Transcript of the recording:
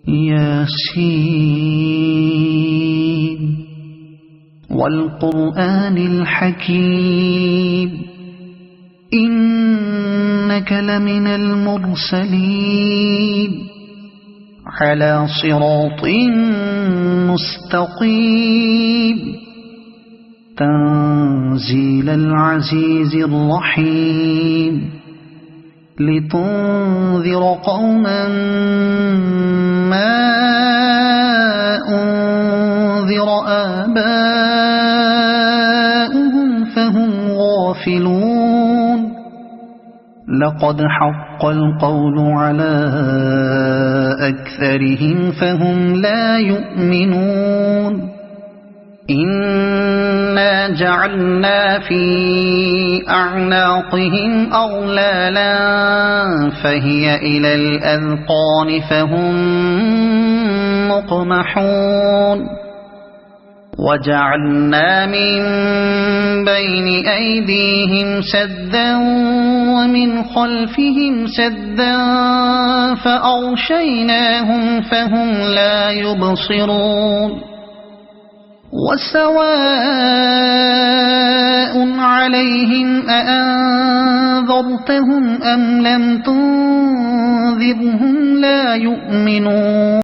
ياسين والقرآن الحكيم إنك لمن المرسلين على صراط مستقيم تنزيل العزيز الرحيم لتنذر قوما ما أنذر آباؤهم فهم غافلون لقد حق القول على أكثرهم فهم لا يؤمنون إنا جعلنا في أعناقهم أغلالا فهي إلى الأذقان فهم مقمحون وجعلنا من بين أيديهم سدا ومن خلفهم سدا فأغشيناهم فهم لا يبصرون وسواء عليهم أأنذرتهم أم لم تنذرهم لا يؤمنون